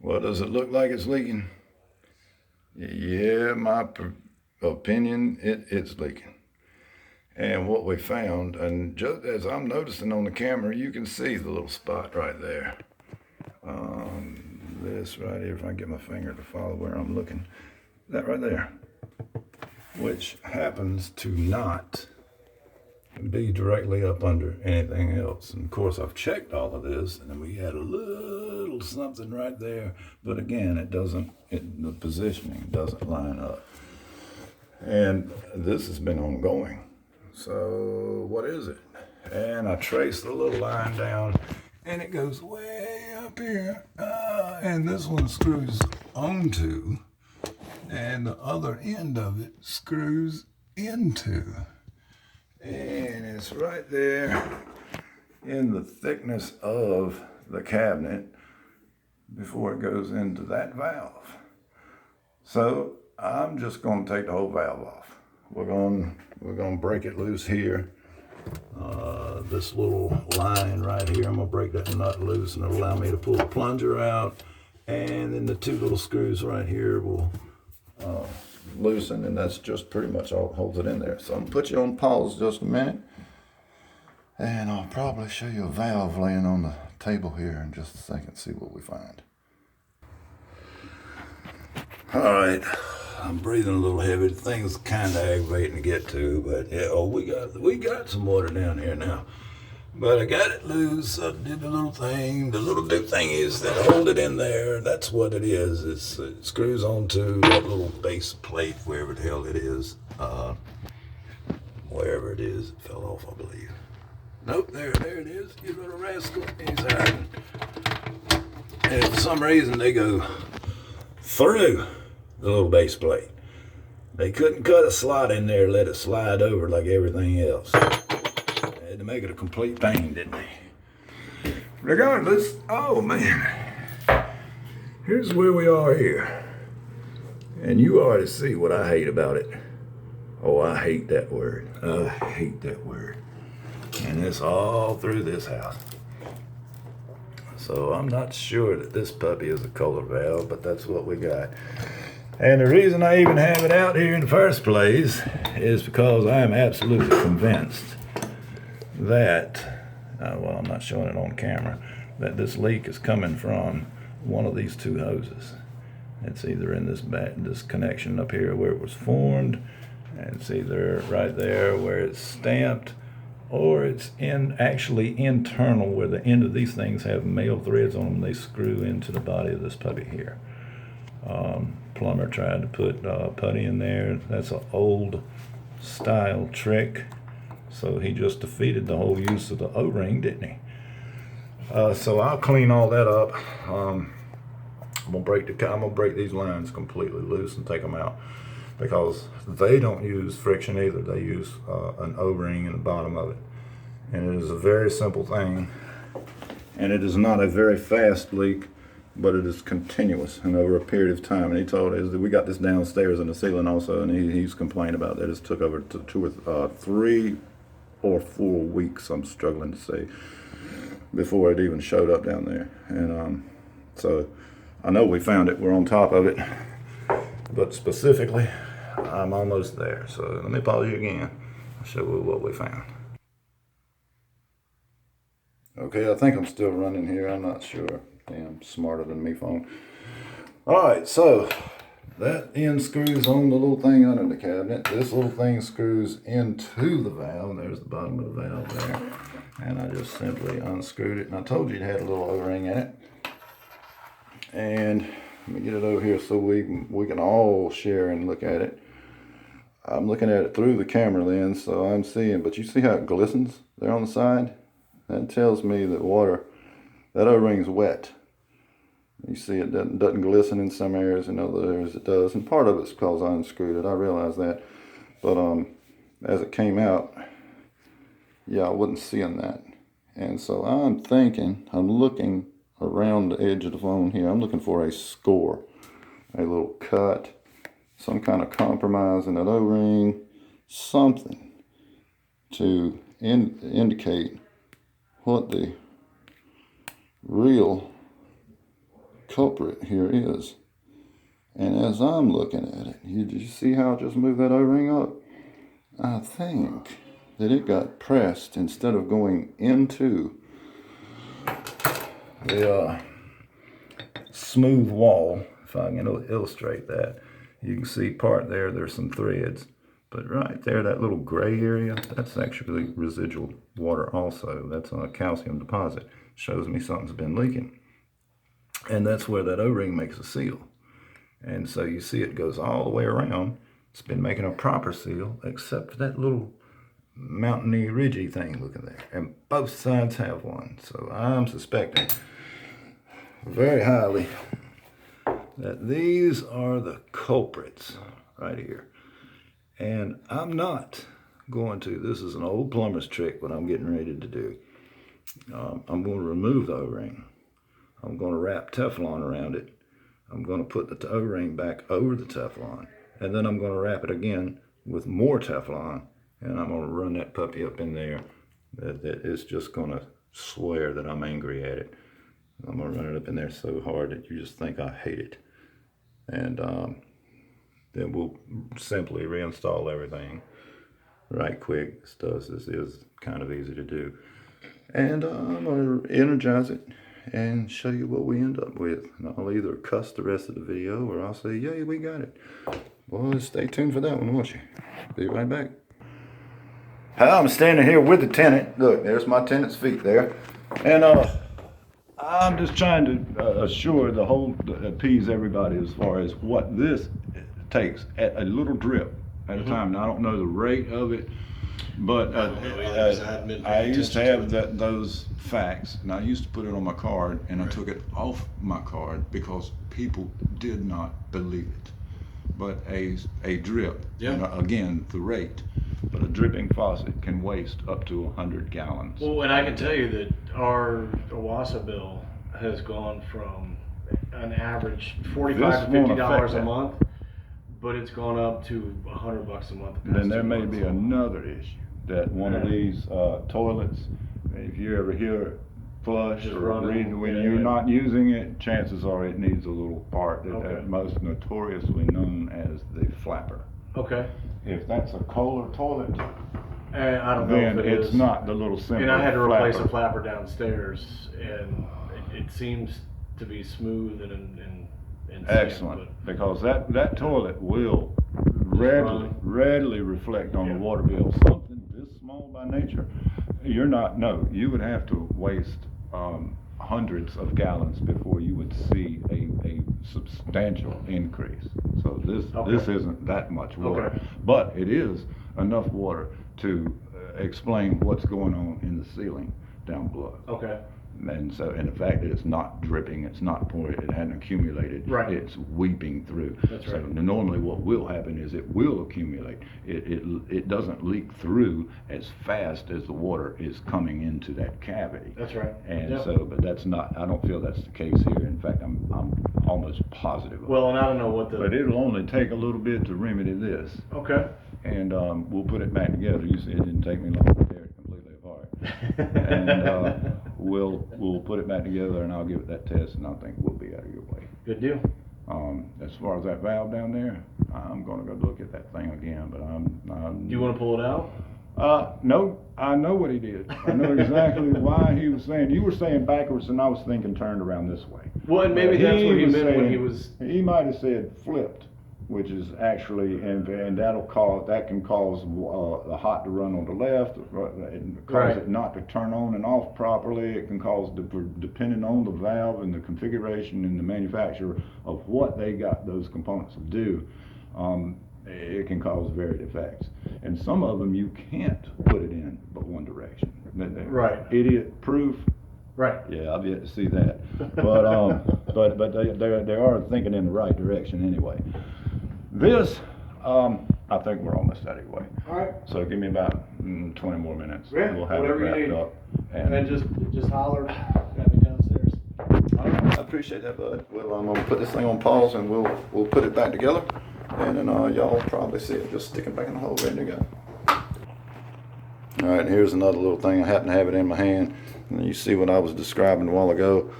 Well, does it look like it's leaking? Yeah, my opinion, it's leaking. And what we found, and just as I'm noticing on the camera, you can see the little spot right there. This right here, if I get my finger to follow where I'm looking, that right there, which happens to not be directly up under anything else. And of course, I've checked all of this, and we had a little something right there, but again, the positioning doesn't line up. And this has been ongoing. So what is it? And I trace the little line down, and it goes way up here. And this one screws onto, and the other end of it screws into. And it's right there in the thickness of the cabinet before it goes into that valve. So I'm just going to take the whole valve off. We're going to break it loose here. This little line right here, I'm going to break that nut loose, and it'll allow me to pull the plunger out. And then the two little screws right here will loosen, and that's just pretty much all that holds it in there. So I'm going to put you on pause just a minute, and I'll probably show you a valve laying on the table here in just a second, see what we find. All right, I'm breathing a little heavy. The thing's kind of aggravating to get to, but yeah, we got some water down here now. But I got it loose. I did the little thing. The little thing is that hold it in there. That's what it is. It screws onto that little base plate, wherever the hell it is. Wherever it is, it fell off, I believe. Nope, there it is. You little rascal. He's hiding. And for some reason, they go through the little base plate. They couldn't cut a slot in there and let it slide over like everything else. They had to make it a complete pain, didn't they? Regardless, oh man, here's where we are here. And you already see what I hate about it. Oh, I hate that word. I hate that word. And it's all through this house. So I'm not sure that this puppy is a color valve, but that's what we got. And the reason I even have it out here in the first place is because I am absolutely convinced that, well, I'm not showing it on camera, that this leak is coming from one of these two hoses. It's either in this connection up here where it was formed, and it's either right there where it's stamped, or it's actually internal where the end of these things have male threads on them. They screw into the body of this puppy here. Plumber tried to put putty in there. That's an old style trick. So he just defeated the whole use of the O-ring, didn't he? So I'll clean all that up. I'm gonna break these lines completely loose and take them out, because they don't use friction either. They use an O-ring in the bottom of it. And it is a very simple thing. And it is not a very fast leak, but it is continuous and over a period of time. And he told us that we got this downstairs in the ceiling also, and he's complained about that. It's took over 3 or 4 weeks, I'm struggling to say, before it even showed up down there. And so I know we found it. We're on top of it. But specifically, I'm almost there. So let me pause you again. I'll show you what we found. Okay, I think I'm still running here. I'm not sure. Damn, smarter than me phone. All right, so that end screws on the little thing under the cabinet. This little thing screws into the valve. There's the bottom of the valve there. And I just simply unscrewed it. And I told you it had a little O-ring in it. And let me get it over here so we can all share and look at it. I'm looking at it through the camera lens, so I'm seeing, but you see how it glistens there on the side? That tells me that that O-ring's wet. You see it doesn't glisten in some areas, in other areas it does. And part of it's because I unscrewed it, I realize that. But as it came out, yeah, I wasn't seeing that. And so I'm looking around the edge of the phone here. I'm looking for a score, a little cut, some kind of compromise in that O-ring, something to indicate what the real culprit here is. And as I'm looking at it, did you see how I just moved that O-ring up? I think that it got pressed instead of going into the smooth wall. If I can illustrate that, you can see part there, there's some threads. But right there, that little gray area, that's actually residual water also. That's a calcium deposit. Shows me something's been leaking. And that's where that O-ring makes a seal. And so you see it goes all the way around. It's been making a proper seal, except for that little mountainy, ridgy thing looking there. And both sides have one. So I'm suspecting very highly that these are the culprits right here. And I'm not going to, this is an old plumber's trick, what I'm getting ready to do. I'm going to remove the O-ring. I'm going to wrap Teflon around it. I'm going to put the O-ring back over the Teflon. And then I'm going to wrap it again with more Teflon. And I'm going to run that puppy up in there. That it's just going to swear that I'm angry at it. I'm going to run it up in there so hard that you just think I hate it. And then we'll simply reinstall everything right quick. This is kind of easy to do. And I'm going to energize it and show you what we end up with. And I'll either cuss the rest of the video or I'll say, yay, we got it. Well, stay tuned for that one, won't you? Be right back. I'm standing here with the tenant. Look, there's my tenant's feet there. And I'm just trying to assure appease everybody as far as what this takes at a little drip at a time. Now, I don't know the rate of it, but I used to have those facts, and I used to put it on my card, and I took it off my card because people did not believe it. But a drip, again, the rate, but a dripping faucet can waste up to 100 gallons. Well, and I can tell you that our OWASA bill has gone from an average $45 to $50 a month, but it's gone up to $100 a month. Then there may be another issue that one of these toilets, if you ever hear it flush or read when you're not using it, chances are it needs a little part that most notoriously known as the flapper. Okay. If that's a Kohler toilet, I don't know then if it's not the little simple. And I had to replace a flapper downstairs, and it seems to be smooth and excellent, because that toilet will readily reflect on the water bill. Something this small by nature, you would have to waste hundreds of gallons before you would see a substantial increase. So this isn't that much water, but it is enough water to explain what's going on in the ceiling down below. Okay. And the fact that it's not dripping, it's not pouring, it hadn't accumulated, it's weeping through. That's right. So normally what will happen is it will accumulate. It doesn't leak through as fast as the water is coming into that cavity. That's right. And but that's not, I don't feel that's the case here. In fact, I'm almost positive of Well, and I don't know what but it'll only take a little bit to remedy this. Okay. And we'll put it back together. You see, it didn't take me long to tear it completely apart. And we'll put it back together, and I'll give it that test, and I think we'll be out of your way. Good deal. As far as that valve down there, I'm going to go look at that thing again, but Do you want to pull it out? No, I know what he did. I know exactly why he was saying. You were saying backwards, and I was thinking turned around this way. Well, and maybe that's what he meant when he was. He might have said flipped, which is actually, and that can cause the hot to run on the left, and cause it not to turn on and off properly. It can cause, depending on the valve and the configuration and the manufacturer of what they got those components to do, it can cause varied effects. And some of them you can't put it in but one direction. Right. Idiot proof. Right. Yeah, I've yet to see that. But they are thinking in the right direction anyway. This, I think we're almost out of your way. All right. So give me about 20 more minutes. Yeah, we'll have whatever it wrapped you need. up. And just holler at me downstairs. All right, I appreciate that, bud. Well, I'm gonna put this thing on pause, and we'll put it back together, and then y'all probably see it just sticking back in the hole, ready to go. All right, and here's another little thing. I happen to have it in my hand, and you see what I was describing a while ago.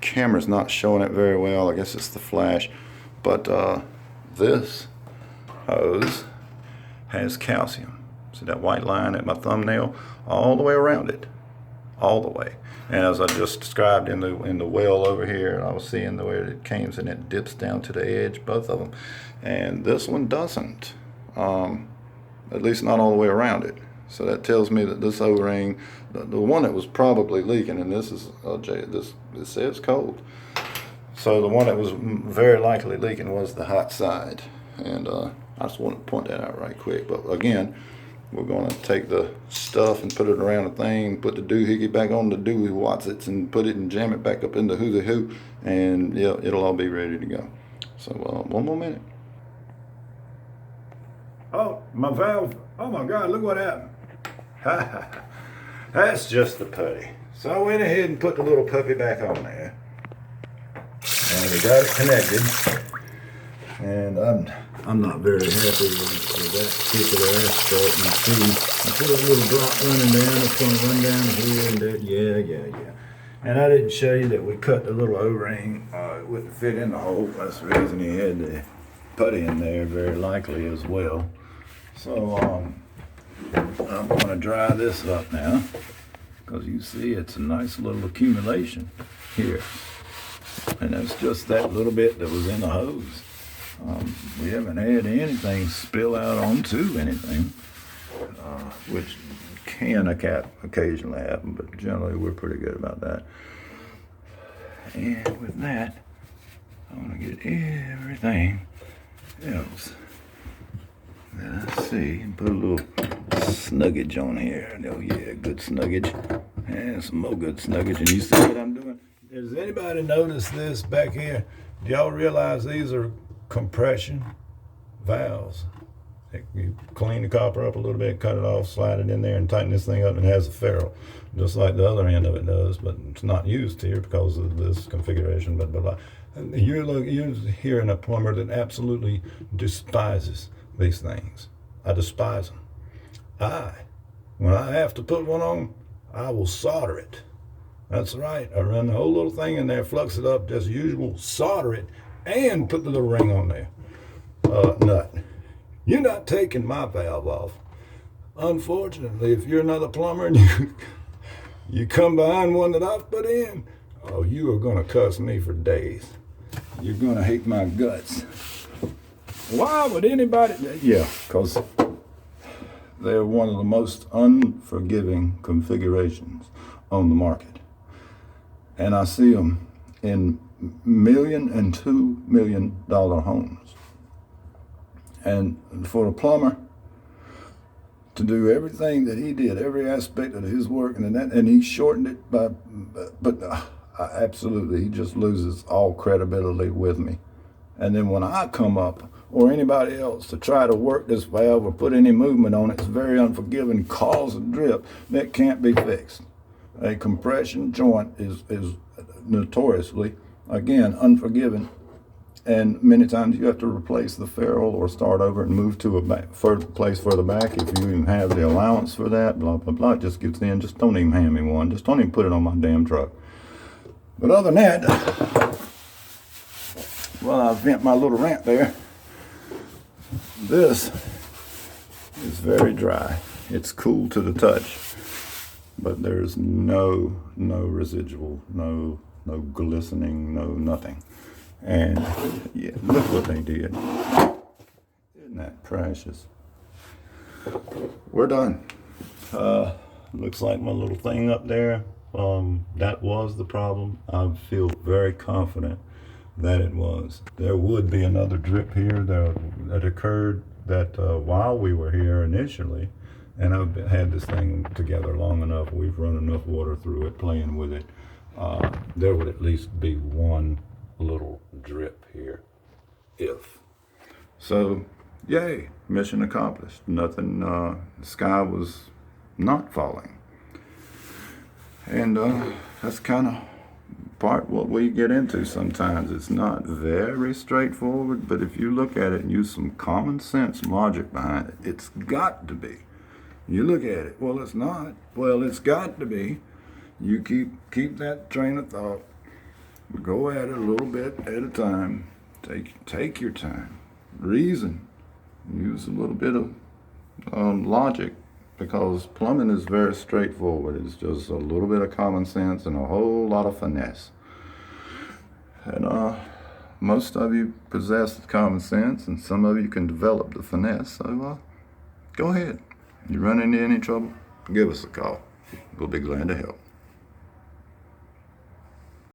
camera's not showing it very well. I guess it's the flash. But this hose has calcium. See that white line at my thumbnail? All the way around it. All the way. And as I just described in the well over here, I was seeing the way it came and it dips down to the edge, both of them. And this one doesn't. At least not all the way around it. So that tells me that this O-ring, the one that was probably leaking, and this is, it says cold. So the one that was very likely leaking was the hot side. And I just want to point that out right quick. But again, we're going to take the stuff and put it around the thing, put the doohickey back on the doohy-watsits and put it and jam it back up into who-the-who, and yeah, it'll all be ready to go. So one more minute. Oh, my valve. Oh my God, look what happened. That's just the putty. So I went ahead and put the little puppy back on there. And we got it connected. And I'm not very happy with that particular aspect. You see, I put a little drop running down. It's going to run down here and there. Yeah. And I didn't show you that we cut the little O-ring. It wouldn't fit in the hole. That's the reason he had the putty in there, very likely as well. So I'm going to dry this up now, because you see it's a nice little accumulation here. And that's just that little bit that was in the hose. We haven't had anything spill out onto anything, which can occasionally happen, but generally we're pretty good about that. And with that, I want to get everything else. Let's see, put a little snuggage on here. Oh yeah, good snuggage. And some more good snuggage. And you see what I'm doing? Does anybody notice this back here? Do y'all realize these are compression valves? You clean the copper up a little bit, cut it off, slide it in there, and tighten this thing up, and it has a ferrule, just like the other end of it does, but it's not used here because of this configuration, but you're hearing a plumber that absolutely despises these things. I despise them. When I have to put one on, I will solder it. That's right. I run the whole little thing in there, flux it up as usual, solder it, and put the little ring on there. Nut. You're not taking my valve off. Unfortunately, if you're another plumber and you come behind one that I've put in, oh, you are going to cuss me for days. You're going to hate my guts. Why would anybody? Yeah, because they're one of the most unforgiving configurations on the market. And I see them in $1 million and $2 million homes. And for a plumber to do everything that he did, every aspect of his work, and he shortened it but absolutely, he just loses all credibility with me. And then when I come up, or anybody else, to try to work this valve or put any movement on it, it's very unforgiving, cause a drip that can't be fixed. A compression joint is notoriously, again, unforgiving, and many times you have to replace the ferrule or start over and move to a place further back if you even have the allowance for that, blah, blah, blah. It just gets in. Just don't even hand me one. Just don't even put it on my damn truck. But other than that, well, I vent my little rant there. This is very dry. It's cool to the touch, but there's no residual, no glistening, no nothing. And yeah, look what they did. Isn't that precious? We're done. Looks like my little thing up there, that was the problem. I feel very confident that it was. There would be another drip here that occurred while we were here initially, and I've had this thing together long enough. We've run enough water through it, playing with it. There would at least be one little drip here, if. So, yay, mission accomplished. Nothing, the sky was not falling. And that's kind of part what we get into sometimes. It's not very straightforward, but if you look at it and use some common sense and logic behind it, it's got to be. You look at it, well, it's not. Well, it's got to be. You keep that train of thought. Go at it a little bit at a time. Take your time. Reason. Use a little bit of logic, because plumbing is very straightforward. It's just a little bit of common sense and a whole lot of finesse. And most of you possess common sense, and some of you can develop the finesse. So go ahead. You run into any trouble, give us a call. We'll be glad to help.